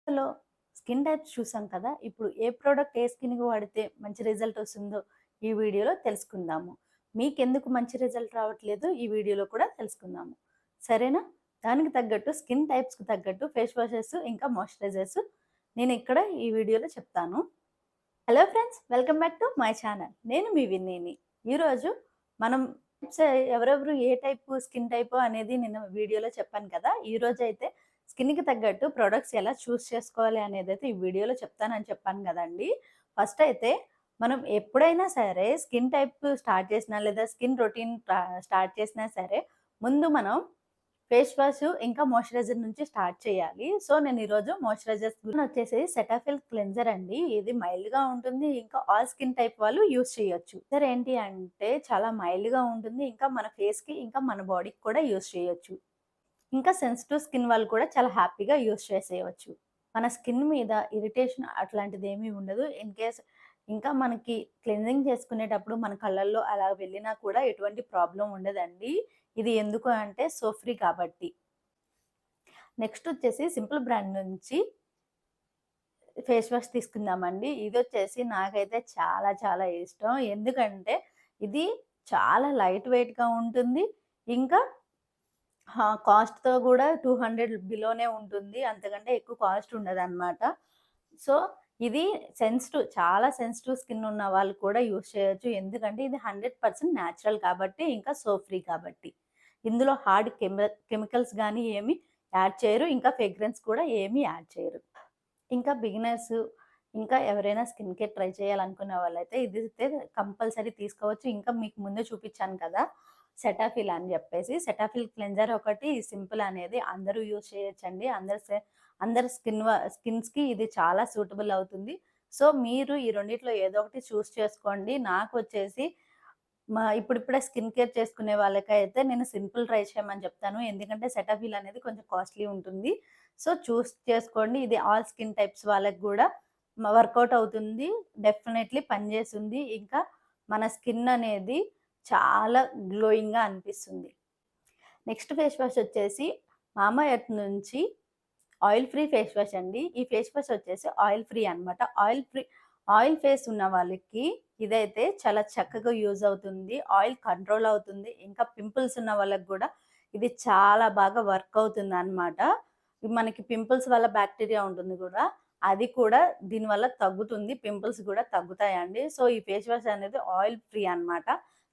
లో skin types చూసాం కదా! ఇప్పుడు ఏ ప్రొడక్ట్ ఏ స్కిన్‌కి వాడితే మంచి రిజల్ట్ వస్తుందో ఈ వీడియోలో తెలుసుకుందాము. మీకెందుకు మంచి రిజల్ట్ రావట్లేదు ఈ వీడియోలో కూడా తెలుసుకుందాము. సరేనా? దానికి తగ్గట్టు స్కిన్ టైప్స్‌కి తగ్గట్టు ఫేస్ వాషెస్ ఇంకా మాయిశ్చరైజర్స్ నేనిక్కడ ఈ వీడియోలో చెప్తాను. Hello friends! Welcome back to my channel. నేను మీ విన్నీని. ఈరోజు మనం టిప్స్ ఎవరెవరు ఏ టైపు స్కిన్ టైపో అనేది నేను వీడియోలో చెప్పాను కదా! ఈరోజైతే స్కిన్‌కి తగ్గట్టు ప్రొడక్ట్స్ ఎలా చూస్ చేసుకోవాలి అనేదైతే ఈ వీడియోలో చెప్తానని చెప్పాను గదండీ! ఫస్ట్ అయితే మనం ఎప్పుడైనా సరే స్కిన్ టైప్ స్టార్ట్ చేసినా లేదా స్కిన్ రొటీన్ స్టార్ట్ చేసినా సరే ముందు మనం ఫేస్ వాష్ ఇంకా మాయిశ్చరైజర్ నుంచి స్టార్ట్ చేయాలి. సో, నేను ఈరోజు మాయిశ్చరైజర్స్ వచ్చేసి సెటాఫిల్ క్లెన్జర్ అండి. ఇది మైల్డ్‌గా ఉంటుంది. ఇంకా ఆల్ స్కిన్ టైప్ వాళ్ళు యూజ్ చేయొచ్చు. క్లెన్జర్ ఏంటి అంటే చాలా మైల్డ్‌గా ఉంటుంది. ఇంకా మన ఫేస్‌కి ఇంకా మన బాడీకి కూడా యూజ్ చేయొచ్చు. ఇంకా సెన్సిటివ్ స్కిన్ వాళ్ళు కూడా చాలా హ్యాపీగా యూజ్ చేసేయవచ్చు. మన స్కిన్ మీద ఇరిటేషన్ అట్లాంటిదేమీ ఉండదు. ఇన్‌కేస్ ఇంకా మనకి క్లెన్జింగ్ చేసుకునేటప్పుడు మన కళ్ళల్లో అలా వెళ్ళినా కూడా ఎటువంటి ప్రాబ్లమ్ ఉండదండి. ఇది ఎందుకు అంటే సో ఫ్రీ కాబట్టి. నెక్స్ట్ వచ్చేసి సింపుల్ బ్రాండ్ నుంచి ఫేస్ వాష్ తీసుకుందామండి. ఇదొచ్చేసి నాకైతే చాలా చాలా ఇష్టం. ఎందుకంటే ఇది చాలా లైట్ వెయిట్‌గా ఉంటుంది. ఇంకా కాస్ట్‌తో గూడా 200 బిలోనే ఉంటుంది. అంతకంటే ఎక్కువ కాస్ట్ ఉండదనమాట. సో, ఇది చాలా సెన్సిటివ్ స్కిన్ ఉన్న వాళ్ళు కూడా యూజ్ చేయొచ్చు. ఎందుకంటే ఇది 100% న్యాచురల్ కాబట్టి, ఇంకా సోప్ ఫ్రీ కాబట్టి. ఇందులో హార్డ్ కెమికల్స్ గానీ ఏమి యాడ్ చేయరు. ఇంకా ఫ్రేగ్రెన్స్ కూడా ఏమి యాడ్ చేయరు. ఇంకా బిగినర్స్ ఇంకా ఎవరైనా స్కిన్ కేర్ ట్రై చేయాలనుకునే వాళ్ళైతే ఇదైతే కంపల్సరీ తీసుకోవచ్చు. ఇంకా మీకు ముందే చూపిచ్చాను కదా! సెటాఫిల్ అని జెప్పేసి. సెటాఫిల్ క్లెన్జర్ ఒకటి సింపుల్ అనేది అందరూ యూజ్ చేయొచ్చండి. అందరి స్కిన్స్‌కి ఇది చాలా సూటబుల్ అవుతుంది. సో, మీరు ఈ రెండిట్లో ఏదో ఒకటి చూస్ చేసుకోండి. నాకొచ్చేసి ఇప్పుడిప్పుడే స్కిన్ కేర్ చేసుకునే వాళ్ళకైతే నేను సింపుల్ ట్రై చేయమని చెప్తాను. ఎందుకంటే సెటాఫిల్ అనేది కొంచెం కాస్ట్‌లీ ఉంటుంది. సో, చూస్ చేసుకోండి. ఇది ఆల్ స్కిన్ టైప్స్ వాళ్ళకి గూడా వర్కౌట్ అవుతుంది. డెఫినైట్‌లీ పనిచేస్తుంది. ఇంకా మన స్కిన్ అనేది చాలా గ్లోయింగ్‌గా అనిపిస్తుంది. నెక్స్ట్ ఫేస్ వాష్ వచ్చేసి మామా ఎర్త్ నుంచి ఆయిల్ ఫ్రీ ఫేస్ వాష్ అండి. ఈ ఫేస్ వాష్ వచ్చేసి ఆయిల్ ఫ్రీ అనమాట. ఆయిల్ ఫేస్ ఉన్న వాళ్ళకి ఇదైతే చాలా చక్కగా యూజ్ అవుతుంది. ఆయిల్ కంట్రోల్ అవుతుంది. ఇంకా పింపుల్స్ ఉన్న వాళ్ళకి గూడా ఇది చాలా బాగా వర్క్ అవుతుందనమాట. మనకి పింపుల్స్ వల్ల బాక్టీరియా ఉంటుంది గూడా. అది కూడా దీనివల్ల తగ్గుతుంది. పింపుల్స్ గూడా తగ్గుతాయండి. సో, ఈ ఫేస్ వాష్ అనేది ఆయిల్ ఫ్రీ అనమాట.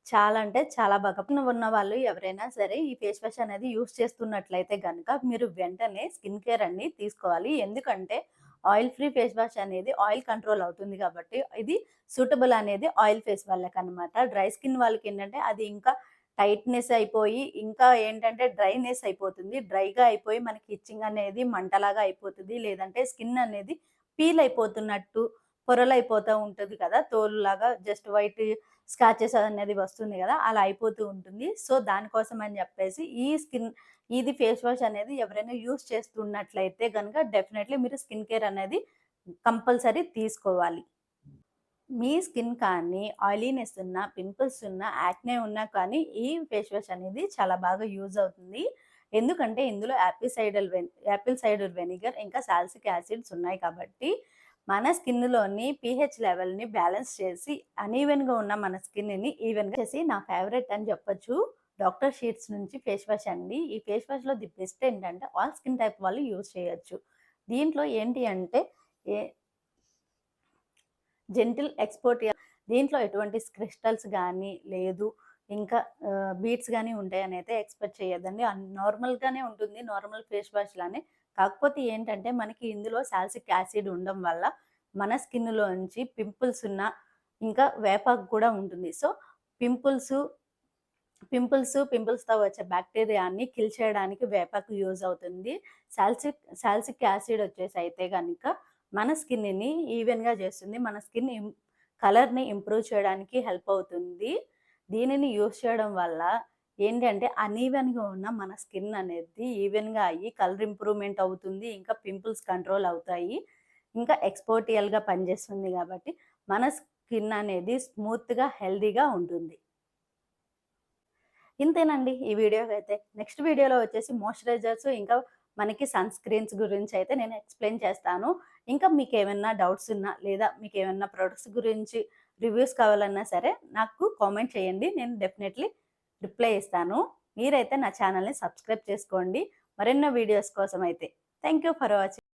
చాలా అంటే చాలా బాగా ఉన్న వాళ్ళు ఎవరైనా సరే ఈ ఫేస్ వాష్ అనేది యూజ్ చేస్తున్నట్లయితే గనక మీరు వెంటనే స్కిన్ కేర్ అని తీసుకోవాలి. ఎందుకంటే ఆయిల్ ఫ్రీ ఫేస్ వాష్ అనేది ఆయిల్ కంట్రోల్ అవుతుంది కాబట్టి ఇది సూటబుల్ అనేది ఆయిల్ ఫేస్ వాళ్ళకనమాట. డ్రై స్కిన్ వాళ్ళకేంటంటే అది ఇంకా టైట్‌నెస్ అయిపోయి ఇంకా ఏంటంటే డ్రైనెస్ అయిపోతుంది. డ్రైగా అయిపోయి మనకి ఇచ్చింగ్ అనేది మంటలాగా అయిపోతది. లేదంటే స్కిన్ అనేది పీల్ అయిపోతున్నట్టు పొరలైపోతా ఉంటది కదా! తోలులాగా జస్ట్ వైట్ స్క్రాచెస్ అనేది వస్తుంది గదా! అలా అయిపోతూ ఉంటుంది. సో, దానికోసం అని జెప్పేసి ఇది ఫేస్ వాష్ అనేది ఎవరైనా యూజ్ చేస్తున్నట్లయితే గనక డెఫినైట్‌లీ మీరు స్కిన్ కేర్ అనేది కంపల్సరీ తీసుకోవాలి. మీ స్కిన్ కానీ ఆయిలీనెస్ ఉన్నా, పింపుల్స్ ఉన్నా, యాక్నే ఉన్నా కానీ ఈ ఫేస్ వాష్ అనేది చాలా బాగా యూజ్ అవుతుంది. ఎందుకంటే ఇందులో యాపిల్ సైడర్ వెనిగర్ ఇంకా సాల్సిక్ యాసిడ్స్ ఉన్నాయి కాబట్టి మన స్కిన్‌లోని పీహెచ్ లెవెల్‌ని బ్యాలెన్స్ చేసి అనీవెన్‌గా ఉన్న మన స్కిన్‌ని ఈవెన్‌గా చేసి నా ఫేవరెట్ అని చెప్పొచ్చు. డాక్టర్ షీట్స్ నుంచి ఫేస్ వాష్ అండి. ఈ ఫేస్ వాష్‌లో ది బెస్ట్ ఏంటంటే ఆల్ స్కిన్ టైప్ వాళ్ళు యూజ్ చేయొచ్చు. దీంట్లో ఏంటి అంటే ఏ జెంటిల్ ఎక్స్‌పోర్టియా దీంట్లో ఎటువంటి క్రిస్టల్స్ గానీ లేదు. ఇంకా బీడ్స్ గానీ ఉంటాయనైతే ఎక్స్‌పెక్ట్ చేయొద్దండి. నార్మల్‌గానే ఉంటుంది. నార్మల్ ఫేస్ వాష్ లానే. కాకపోతే ఏంటంటే మనకి ఇందులో సాల్సిక్ యాసిడ్ ఉండడం వల్ల మన స్కిన్‌లోంచి ఇంకా వేపాకు కూడా ఉంటుంది. సో, పింపుల్సు పింపుల్స్‌తో వచ్చే బాక్టీరియాని కిల్ చేయడానికి వేపాకు యూజ్ అవుతుంది. సాల్సిక్ యాసిడ్ వచ్చేసి అయితే గనక మన స్కిన్‌ని ఈవెన్‌గా చేస్తుంది. మన కలర్‌ని ఇంప్రూవ్ చేయడానికి హెల్ప్ అవుతుంది. దీనిని యూజ్ చేయడం వల్ల ఏంటంటే అనీవెన్‌గా ఉన్న మన స్కిన్ అనేది ఈవెన్‌గా అయ్యి కలర్ ఇంప్రూవ్‌మెంట్ అవుతుంది. ఇంకా పింపుల్స్ కంట్రోల్ అవుతాయి. ఇంకా ఎక్స్‌పోర్టియల్‌గా పనిచేస్తుంది కాబట్టి మన స్కిన్ అనేది స్మూత్‌గా, హెల్తీగా ఉంటుంది. ఇంతేనండి ఈ వీడియోకైతే. నెక్స్ట్ వీడియోలో వచ్చేసి మాయిశ్చరైజర్స్ ఇంకా మనకి సన్ స్క్రీన్స్ గురించి అయితే నేను ఎక్స్‌ప్లెయిన్ చేస్తాను. ఇంకా మీకేమన్నా డౌట్స్ ఉన్నా లేదా మీకేమన్నా ప్రొడక్ట్స్ గురించి రివ్యూస్ కావాలన్నా సరే నాకు కామెంట్ చేయండి. నేను డెఫినెట్‌లీ రిప్లై ఇస్తాను. మీరైతే నా ఛానల్‌ని సబ్స్క్రైబ్ చేసుకోండి. మరెన్నో వీడియోస్ కోసం అయితే. Thank you for watching.